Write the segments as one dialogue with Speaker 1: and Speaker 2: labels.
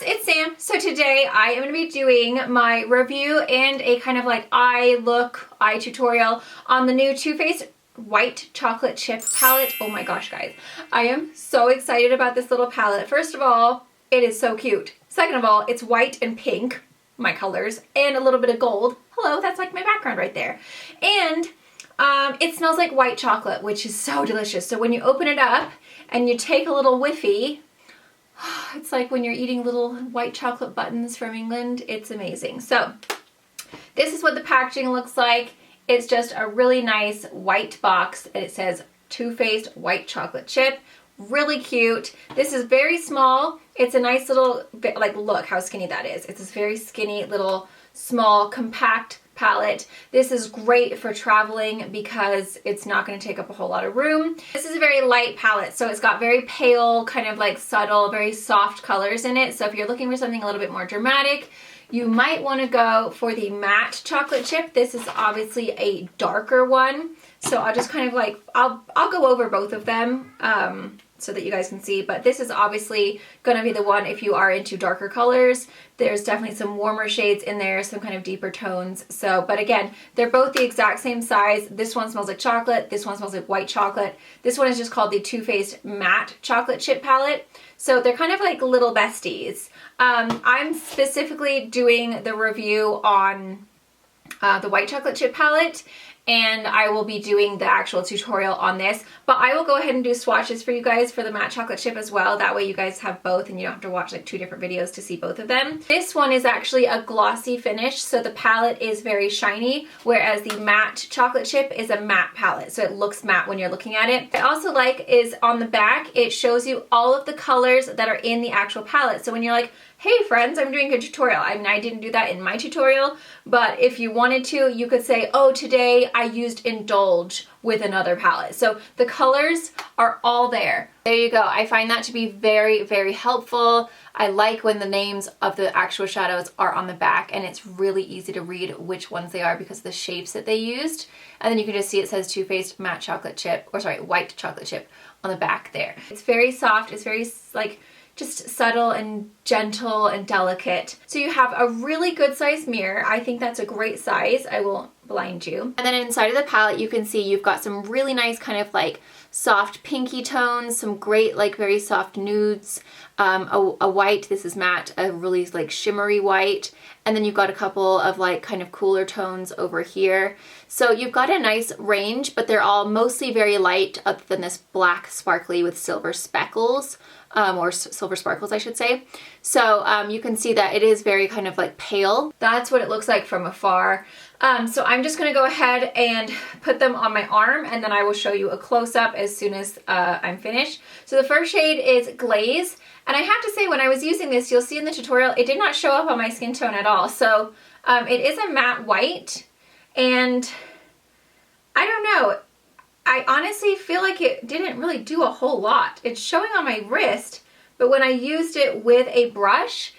Speaker 1: it's Sam. So today I am going to be doing my review and a kind of like eye tutorial on the new Too Faced White Chocolate Chip palette. Oh my gosh, guys. I am so excited about this little palette. First of all, it is so cute. Second of all, it's white and pink, my colors, and a little bit of gold. Hello, that's like my background right there. And it smells like white chocolate, which is so delicious. So when you open it up and you take a little whiffy, it's like when you're eating little white chocolate buttons from England. It's amazing. So this is what the packaging looks like. It's just a really nice white box and it says Too Faced White Chocolate Chip. Really cute. This is very small. It's a nice little, like, look how skinny that is. It's this very skinny little small compact palette. This is great for traveling because it's not going to take up a whole lot of room. This is a very light palette, so it's got very pale, kind of like subtle, very soft colors in it. So if you're looking for something a little bit more dramatic, you might want to go for the matte chocolate chip. This is obviously a darker one, so I'll just kind of like, I'll go over both of them so that you guys can see, but this is obviously going to be the one if you are into darker colors. There's definitely some warmer shades in there, some kind of deeper tones. So, but again, they're both the exact same size. This one smells like chocolate. This one smells like white chocolate. This one is just called the Too Faced Matte Chocolate Chip Palette. So they're kind of like little besties. I'm specifically doing the review on the white chocolate chip palette, and I will be doing the actual tutorial on this, but I will go ahead and do swatches for you guys for the matte chocolate chip as well. That way you guys have both and you don't have to watch like 2 different videos to see both of them. This one is actually a glossy finish, so the palette is very shiny, whereas the matte chocolate chip is a matte palette, so it looks matte when you're looking at it. What I also like is on the back, it shows you all of the colors that are in the actual palette. So when you're like, hey friends, I'm doing a tutorial. I mean, I didn't do that in my tutorial, but if you wanted to, you could say, oh, today I used Indulge with another palette. So the colors are all there. There you go. I find that to be very, very helpful. I like when the names of the actual shadows are on the back, and it's really easy to read which ones they are because of the shapes that they used. And then you can just see it says Too Faced Matte Chocolate Chip, or sorry, White Chocolate Chip on the back there. It's very soft. It's very like just subtle and gentle and delicate. So you have a really good size mirror. I think that's a great size. I won't blind you. And then inside of the palette, you can see you've got some really nice kind of like soft pinky tones, some great like very soft nudes, a white, this is matte, a really like shimmery white, and then you've got a couple of like kind of cooler tones over here. So you've got a nice range, but they're all mostly very light other than this black sparkly with silver speckles. Or silver sparkles, I should say. So you can see that it is very kind of like pale. That's what it looks like from afar. So I'm just going to go ahead and put them on my arm, and then I will show you a close-up as soon as I'm finished. So the first shade is Glaze, and I have to say when I was using this, you'll see in the tutorial, it did not show up on my skin tone at all. So it is a matte white, and I don't know. I honestly feel like it didn't really do a whole lot. It's showing on my wrist, but when I used it with a brush,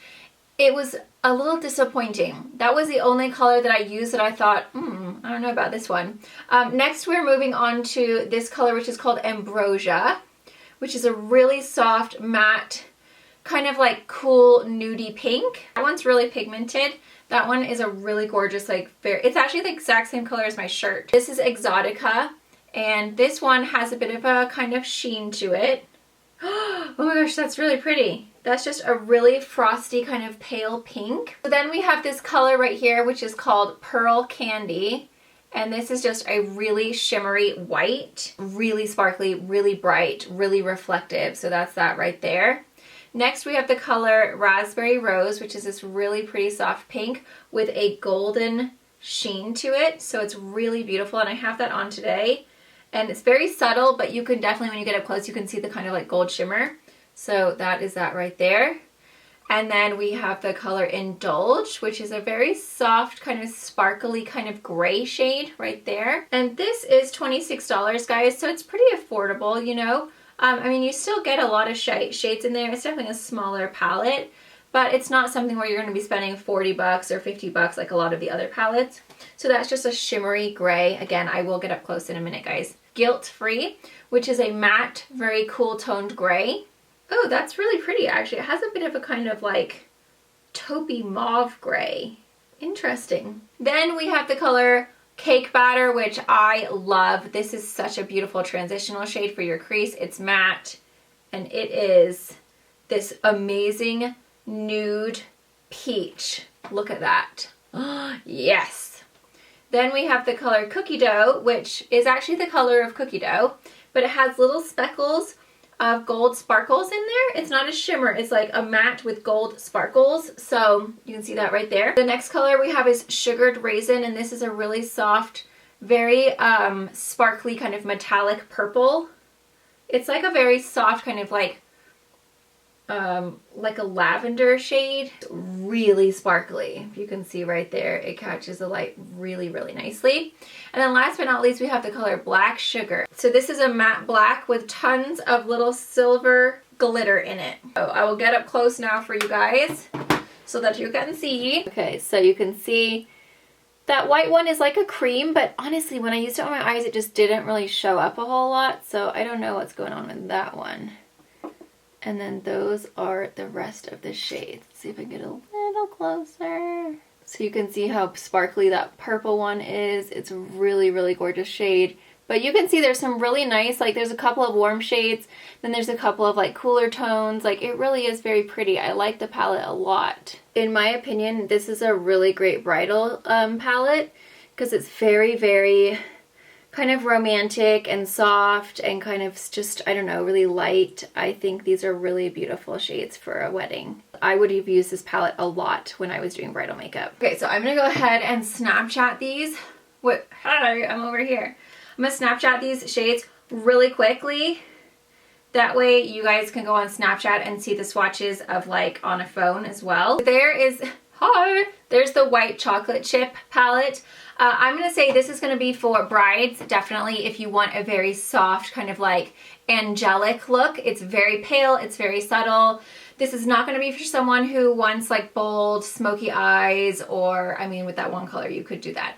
Speaker 1: it was a little disappointing. That was the only color that I used that I thought, I don't know about this one. Next, we're moving on to this color, which is called Ambrosia, which is a really soft, matte, kind of like cool, nudie pink. That one's really pigmented. That one is a really gorgeous, like, it's actually the exact same color as my shirt. This is Exotica. And this one has a bit of a kind of sheen to it. Oh my gosh, that's really pretty. That's just a really frosty kind of pale pink. So then we have this color right here, which is called Pearl Candy. And this is just a really shimmery white, really sparkly, really bright, really reflective. So that's that right there. Next we have the color Raspberry Rose, which is this really pretty soft pink with a golden sheen to it. So it's really beautiful, and I have that on today. And it's very subtle, but you can definitely, when you get up close, you can see the kind of like gold shimmer. So that is that right there. And then we have the color Indulge, which is a very soft, kind of sparkly, kind of gray shade right there. And this is $26, guys, so it's pretty affordable, you know. I mean, you still get a lot of shades in there. It's definitely a smaller palette, but it's not something where you're going to be spending 40 bucks or 50 bucks like a lot of the other palettes. So that's just a shimmery gray. Again, I will get up close in a minute, guys. Guilt Free, which is a matte, very cool toned gray. Oh, that's really pretty, actually. It has a bit of a kind of like taupey mauve gray. Interesting. Then we have the color Cake Batter, which I love. This is such a beautiful transitional shade for your crease. It's matte, and it is this amazing nude peach. Look at that. Yes. Then we have the color Cookie Dough, which is actually the color of cookie dough, but it has little speckles of gold sparkles in there. It's not a shimmer, it's like a matte with gold sparkles. So you can see that right there. The next color we have is Sugared Raisin, and this is a really soft, very sparkly kind of metallic purple. It's like a very soft kind of like a lavender shade. Really sparkly. You can see right there, it catches the light really, really nicely. And then last but not least, we have the color Black Sugar. So this is a matte black with tons of little silver glitter in it. So I will get up close now for you guys so that you can see. Okay, so you can see that white one is like a cream, but honestly, when I used it on my eyes, it just didn't really show up a whole lot. So I don't know what's going on with that one. And then those are the rest of the shades. Let's see if I can get a little closer. So you can see how sparkly that purple one is. It's a really, really gorgeous shade. But you can see there's some really nice, like there's a couple of warm shades, then there's a couple of like cooler tones. Like it really is very pretty. I like the palette a lot. In my opinion, this is a really great bridal palette because it's very, very kind of romantic and soft and kind of just, I don't know, really light. I think these are really beautiful shades for a wedding. I would have used this palette a lot when I was doing bridal makeup. Okay, so I'm gonna go ahead and Snapchat these. What? Hi, I'm over here. I'm gonna Snapchat these shades really quickly. That way you guys can go on Snapchat and see the swatches of like on a phone as well. There's the white chocolate chip palette. I'm going to say this is going to be for brides, definitely, if you want a very soft kind of like angelic look. It's very pale, it's very subtle. This is not going to be for someone who wants like bold, smoky eyes, or, I mean, with that one color, you could do that.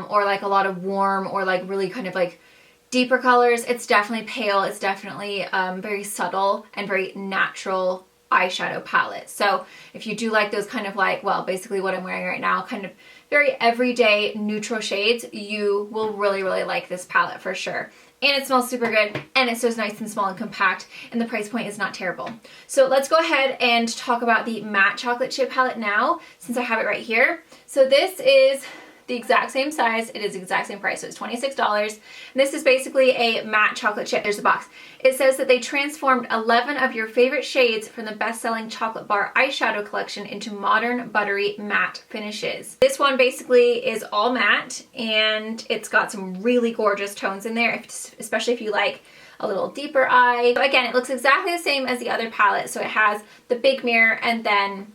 Speaker 1: Or like a lot of warm or like really kind of like deeper colors. It's definitely pale, it's definitely very subtle and very natural eyeshadow palette. So if you do like those kind of like, well, basically what I'm wearing right now, kind of very everyday neutral shades, you will really, really like this palette for sure. And it smells super good, and it's so nice and small and compact, and the price point is not terrible. So let's go ahead and talk about the matte chocolate chip palette now, since I have it right here. So this is the exact same size, it is the exact same price, so it's $26. And this is basically a matte chocolate chip. There's a box. It says that they transformed 11 of your favorite shades from the best-selling chocolate bar eyeshadow collection into modern buttery matte finishes. This one basically is all matte, and it's got some really gorgeous tones in there, especially if you like a little deeper eye. So again, it looks exactly the same as the other palette, so it has the big mirror, and then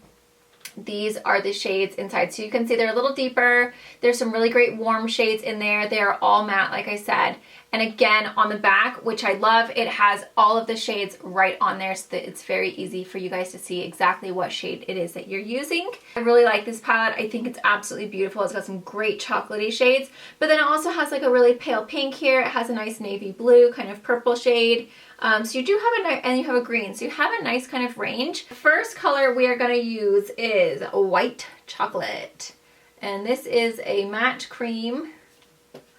Speaker 1: these are the shades inside. So you can see they're a little deeper. There's some really great warm shades in there. They are all matte, like I said. And again, on the back, which I love, it has all of the shades right on there so that it's very easy for you guys to see exactly what shade it is that you're using. I really like this palette. I think it's absolutely beautiful. It's got some great chocolatey shades, but then it also has like a really pale pink here. It has a nice navy blue kind of purple shade. So you do have a nice, and you have a green, so you have a nice kind of range. The first color we are going to use is white chocolate, and this is a matte cream.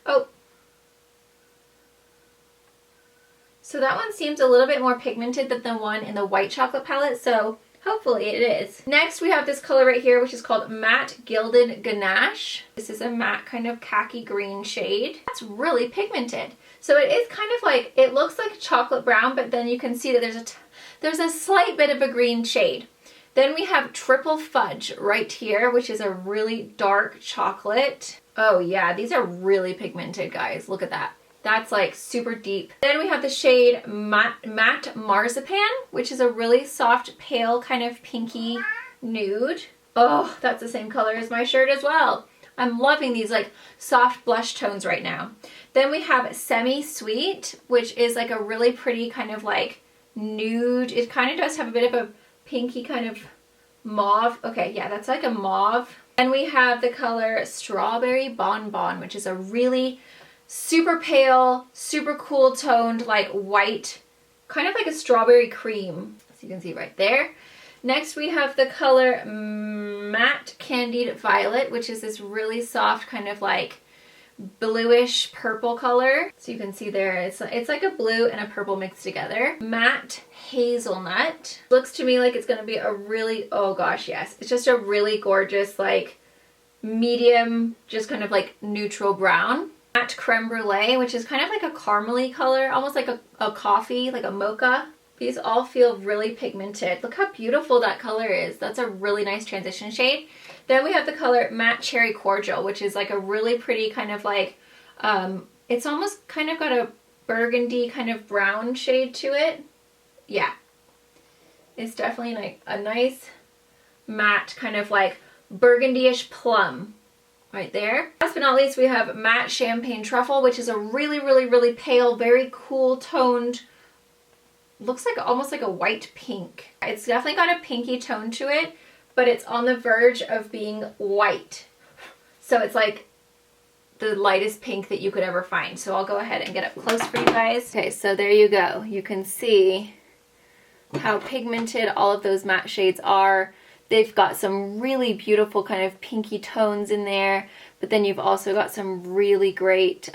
Speaker 1: Oh, so that one seems a little bit more pigmented than the one in the white chocolate palette, so hopefully it is. Next we have this color right here, which is called Matte Gilded Ganache. This is a matte kind of khaki green shade. That's really pigmented. So it is kind of like, it looks like chocolate brown, but then you can see that there's a slight bit of a green shade. Then we have Triple Fudge right here, which is a really dark chocolate. Oh yeah, these are really pigmented, guys. Look at that. That's like super deep. Then we have the shade Matte Marzipan, which is a really soft, pale kind of pinky nude. Oh, that's the same color as my shirt as well. I'm loving these like soft blush tones right now. Then we have Semi Sweet, which is like a really pretty kind of like nude. It kind of does have a bit of a pinky kind of mauve. Okay, yeah, that's like a mauve. And we have the color Strawberry Bonbon, which is a really super pale, super cool toned, like white, kind of like a strawberry cream. So you can see right there. Next we have the color Matte Candied Violet, which is this really soft kind of like bluish purple color. So you can see there, it's like a blue and a purple mixed together. Matte Hazelnut. Looks to me like it's gonna be a really, oh gosh, yes. It's just a really gorgeous, like medium, just kind of like neutral brown. Matte Creme Brulee, which is kind of like a caramely color, almost like a coffee, like a mocha. These all feel really pigmented. Look how beautiful that color is. That's a really nice transition shade. Then we have the color Matte Cherry Cordial, which is like a really pretty kind of like, it's almost kind of got a burgundy kind of brown shade to it. Yeah. It's definitely like a nice matte kind of like burgundy-ish plum right there. Last but not least, we have Matte Champagne Truffle, which is a really, really, really pale, very cool toned, looks like almost like a white pink. It's definitely got a pinky tone to it, but it's on the verge of being white. So it's like the lightest pink that you could ever find. So I'll go ahead and get up close for you guys. Okay, so there you go. You can see how pigmented all of those matte shades are. They've got some really beautiful kind of pinky tones in there, but then you've also got some really great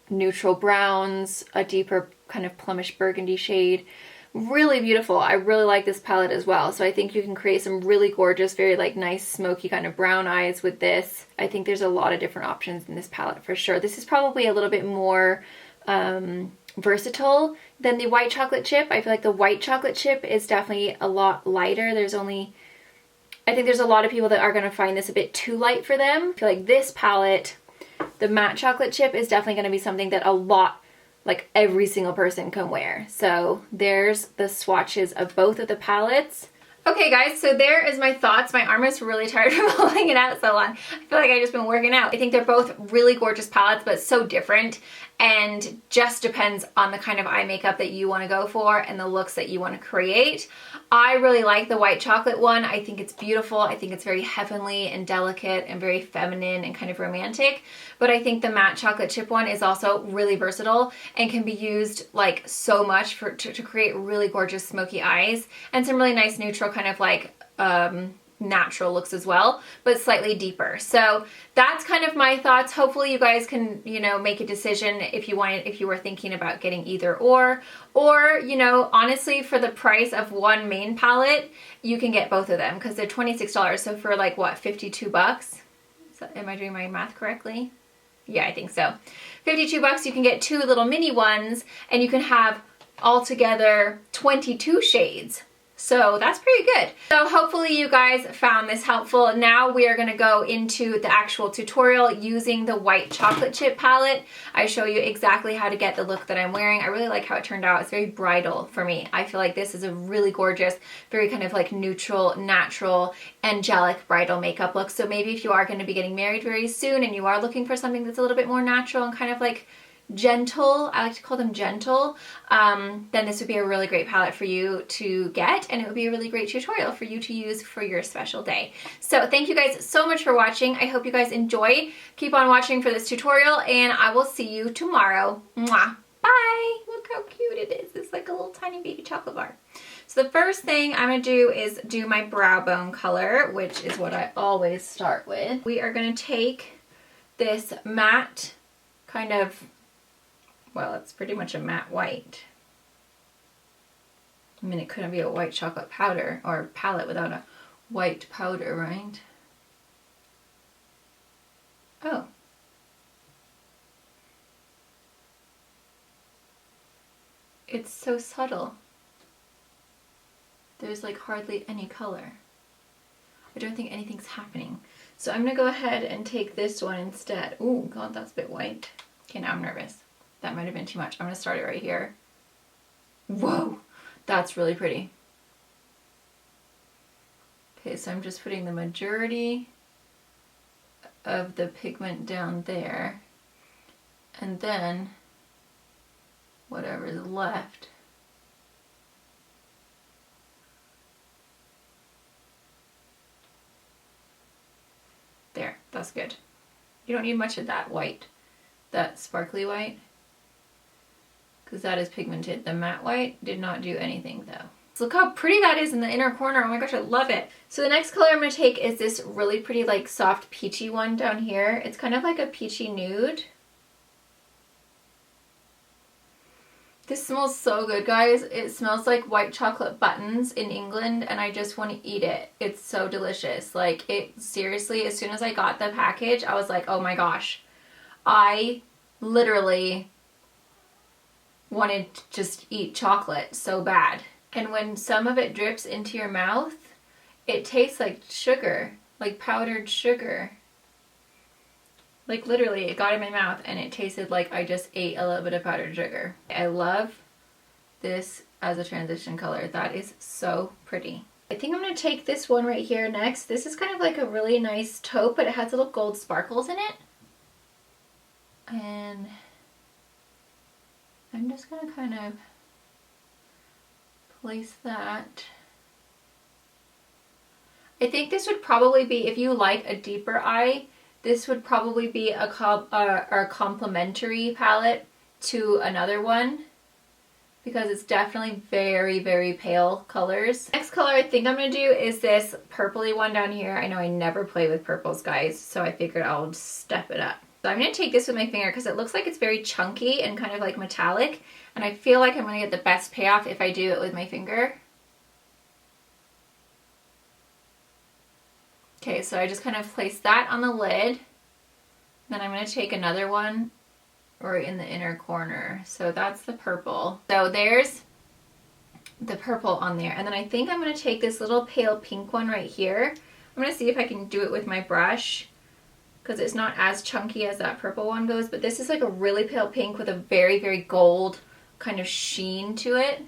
Speaker 1: neutral browns, a deeper kind of plumish burgundy shade. Really beautiful. I really like this palette as well. So I think you can create some really gorgeous, very like nice smoky kind of brown eyes with this. I think there's a lot of different options in this palette for sure. This is probably a little bit more versatile than the white chocolate chip. I feel like the white chocolate chip is definitely a lot lighter. I think there's a lot of people that are going to find this a bit too light for them. I feel like this palette, the matte chocolate chip, is definitely going to be something that like every single person can wear. So there's the swatches of both of the palettes. Okay guys, so there is my thoughts. My arm is really tired from holding it out so long. I feel like I've just been working out. I think they're both really gorgeous palettes, but so different, and just depends on the kind of eye makeup that you want to go for and the looks that you want to create. I really like the white chocolate one. I think it's beautiful. I think it's very heavenly and delicate and very feminine and kind of romantic. But I think the matte chocolate chip one is also really versatile and can be used like so much to create really gorgeous smoky eyes and some really nice neutral kind of like natural looks as well, but slightly deeper. So that's kind of my thoughts. Hopefully you guys can, you know, make a decision if you were thinking about getting either or, you know, honestly, for the price of one main palette, you can get both of them because they're $26. So for like what, 52 bucks? So, am I doing my math correctly? Yeah, I think so. 52 bucks, you can get two little mini ones and you can have altogether 22 shades. So that's pretty good. So hopefully you guys found this helpful. Now we are gonna go into the actual tutorial using the white chocolate chip palette. I show you exactly how to get the look that I'm wearing. I really like how it turned out. It's very bridal for me. I feel like this is a really gorgeous, very kind of like neutral, natural, angelic bridal makeup look. So maybe if you are gonna be getting married very soon and you are looking for something that's a little bit more natural and kind of like gentle, I like to call them gentle, then this would be a really great palette for you to get, and it would be a really great tutorial for you to use for your special day. So thank you guys so much for watching. I hope you guys enjoy. Keep on watching for this tutorial, and I will see you tomorrow. Mwah. Bye! Look how cute it is. It's like a little tiny baby chocolate bar. So the first thing I'm going to do is do my brow bone color, which is what I always start with. We are going to take this matte kind of, well, it's pretty much a matte white. I mean, it couldn't be a white chocolate powder or palette without a white powder, right? Oh. It's so subtle. There's like hardly any color. I don't think anything's happening. So I'm gonna go ahead and take this one instead. Oh God, that's a bit white. Okay, now I'm nervous. That might have been too much. I'm gonna start it right here. Whoa, that's really pretty. Okay, so I'm just putting the majority of the pigment down there, and then whatever is left, there, that's good. You don't need much of that white, that sparkly white, because that is pigmented. The matte white did not do anything though. Look how pretty that is in the inner corner. Oh my gosh, I love it. So the next color I'm going to take is this really pretty like soft peachy one down here. It's kind of like a peachy nude. This smells so good, guys. It smells like white chocolate buttons in England, and I just want to eat it. It's so delicious. Like, it seriously, as soon as I got the package, I was like, oh my gosh. I literally wanted to just eat chocolate so bad. And when some of it drips into your mouth, it tastes like sugar, like powdered sugar. Like literally, it got in my mouth and it tasted like I just ate a little bit of powdered sugar. I love this as a transition color. That is so pretty. I think I'm going to take this one right here next. This is kind of like a really nice taupe, but it has little gold sparkles in it. And I'm just going to kind of place that. I think this would probably be, if you like a deeper eye, this would probably be a complementary palette to another one because it's definitely very, very pale colors. Next color I think I'm going to do is this purpley one down here. I know I never play with purples, guys, so I figured I'll step it up. So I'm going to take this with my finger because it looks like it's very chunky and kind of like metallic, and I feel like I'm going to get the best payoff if I do it with my finger. Okay, so I just kind of place that on the lid. Then I'm going to take another one right in the inner corner. So that's the purple. So there's the purple on there. And then I think I'm going to take this little pale pink one right here. I'm going to see if I can do it with my brush because it's not as chunky as that purple one goes. But this is like a really pale pink with a very, very gold kind of sheen to it.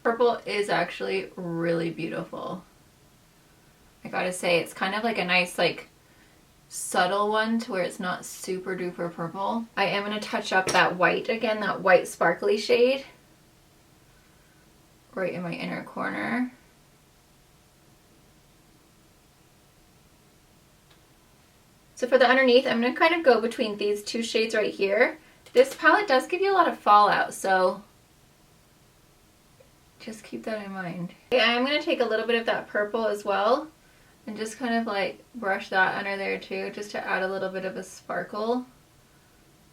Speaker 1: Purple is actually really beautiful. I gotta say, it's kind of like a nice, like, subtle one to where it's not super duper purple. I am gonna touch up that white again, that white sparkly shade, right in my inner corner. So for the underneath, I'm gonna kind of go between these two shades right here. This palette does give you a lot of fallout, so just keep that in mind. Okay, I'm going to take a little bit of that purple as well and just kind of like brush that under there too, just to add a little bit of a sparkle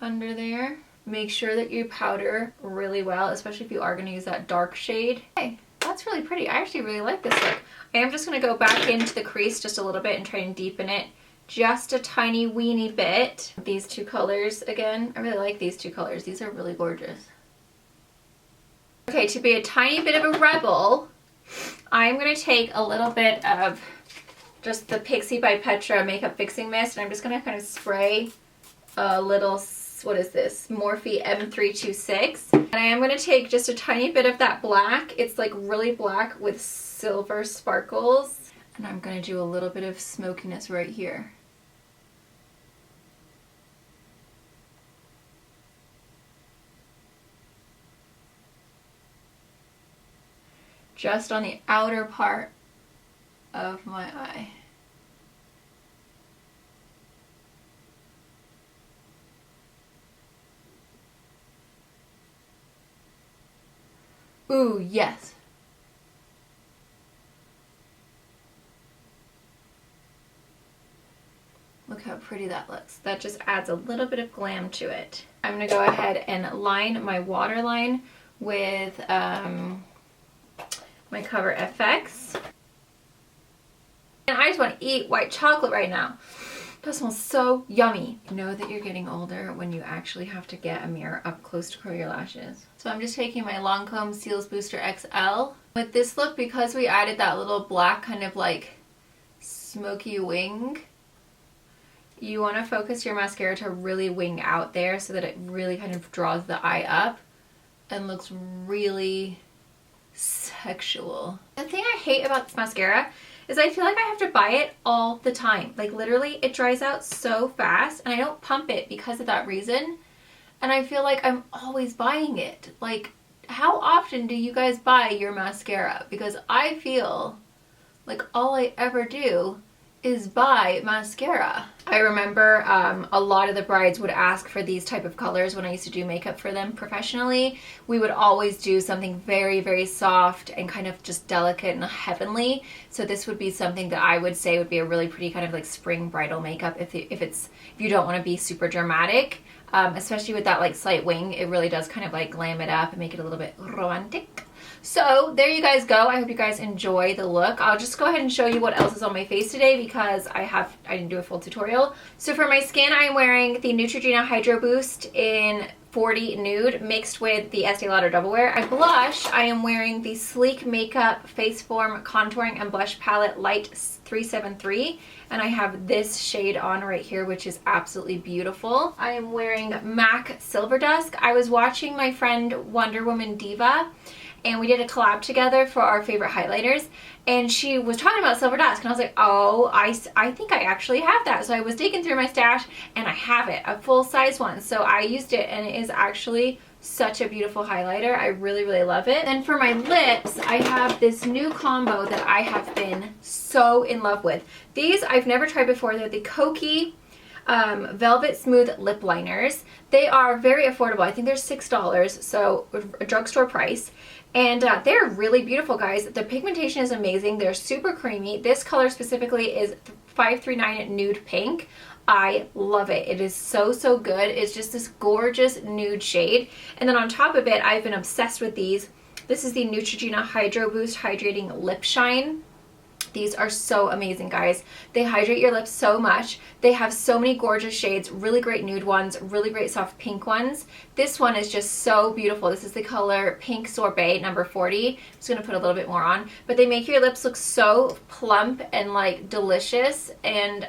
Speaker 1: under there. Make sure that you powder really well, especially if you are going to use that dark shade. Okay, that's really pretty. I actually really like this look. I am just going to go back into the crease just a little bit and try and deepen it just a tiny weeny bit. These two colors again, I really like these two colors. These are really gorgeous. Okay, to be a tiny bit of a rebel, I'm going to take a little bit of just the Pixie by Petra Makeup Fixing Mist, and I'm just going to kind of spray a little, what is this, Morphe M326. And I am going to take just a tiny bit of that black. It's like really black with silver sparkles. And I'm going to do a little bit of smokiness right here. Just on the outer part of my eye. Ooh, yes. Look how pretty that looks. That just adds a little bit of glam to it. I'm gonna go ahead and line my waterline with my Cover FX. And I just want to eat white chocolate right now. That smells so yummy. You know that you're getting older when you actually have to get a mirror up close to curl your lashes. So I'm just taking my Lancome Cils Booster XL. With this look, because we added that little black kind of like smoky wing, you want to focus your mascara to really wing out there so that it really kind of draws the eye up and looks really sexual. The thing I hate about this mascara is I feel like I have to buy it all the time. Like literally it dries out so fast and I don't pump it because of that reason. And I feel like I'm always buying it. Like, how often do you guys buy your mascara? Because I feel like all I ever do is by mascara. I remember a lot of the brides would ask for these type of colors when I used to do makeup for them professionally. We would always do something very, very soft and kind of just delicate and heavenly. So this would be something that I would say would be a really pretty kind of like spring bridal makeup if you don't want to be super dramatic. Especially with that like slight wing, it really does kind of like glam it up and make it a little bit romantic. So there you guys go. I hope you guys enjoy the look. I'll just go ahead and show you what else is on my face today because I didn't do a full tutorial. So for my skin, I'm wearing the Neutrogena Hydro Boost in 40 Nude mixed with the Estee Lauder Double Wear. I blush, I am wearing the Sleek Makeup Face Form Contouring and Blush Palette Light 373, and I have this shade on right here, which is absolutely beautiful. I am wearing MAC Silver Dusk. I was watching my friend Wonder Woman Diva, and we did a collab together for our favorite highlighters, and she was talking about Silver Dusk, and I was like, oh, I think I actually have that. So I was digging through my stash, and I have it, a full-size one. So I used it, and it is actually such a beautiful highlighter. I really, really love it. Then for my lips, I have this new combo that I have been so in love with. These I've never tried before. They're the Kokie Velvet Smooth Lip Liners. They are very affordable. I think they're $6, so a drugstore price. And they're really beautiful, guys. The pigmentation is amazing. They're super creamy. This color specifically is 539 Nude Pink. I love it. It is so, so good. It's just this gorgeous nude shade. And then on top of it, I've been obsessed with these. This is the Neutrogena Hydro Boost Hydrating Lip Shine. These are so amazing, guys. They hydrate your lips so much. They have so many gorgeous shades, really great nude ones, really great soft pink ones. This one is just so beautiful. This is the color Pink Sorbet number 40. I'm just gonna put a little bit more on, but they make your lips look so plump and like delicious, and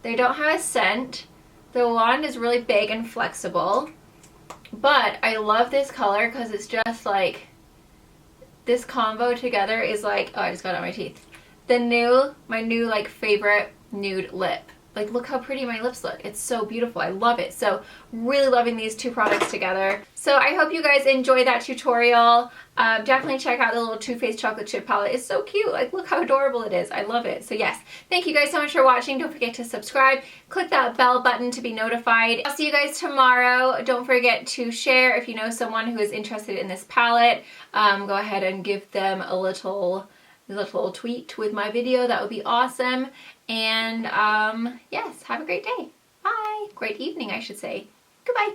Speaker 1: they don't have a scent. The wand is really big and flexible, but I love this color because it's just like, this combo together is like, oh, I just got it on my teeth. My new like favorite nude lip. Like, look how pretty my lips look. It's so beautiful. I love it. So really loving these two products together. So I hope you guys enjoyed that tutorial. Definitely check out the little Too Faced chocolate chip palette. It's so cute. Like, look how adorable it is. I love it. So yes, thank you guys so much for watching. Don't forget to subscribe. Click that bell button to be notified. I'll see you guys tomorrow. Don't forget to share if you know someone who is interested in this palette. Go ahead and give them a little tweet with my video. That would be awesome. And yes, have a great day. Bye. Great evening, I should say. Goodbye.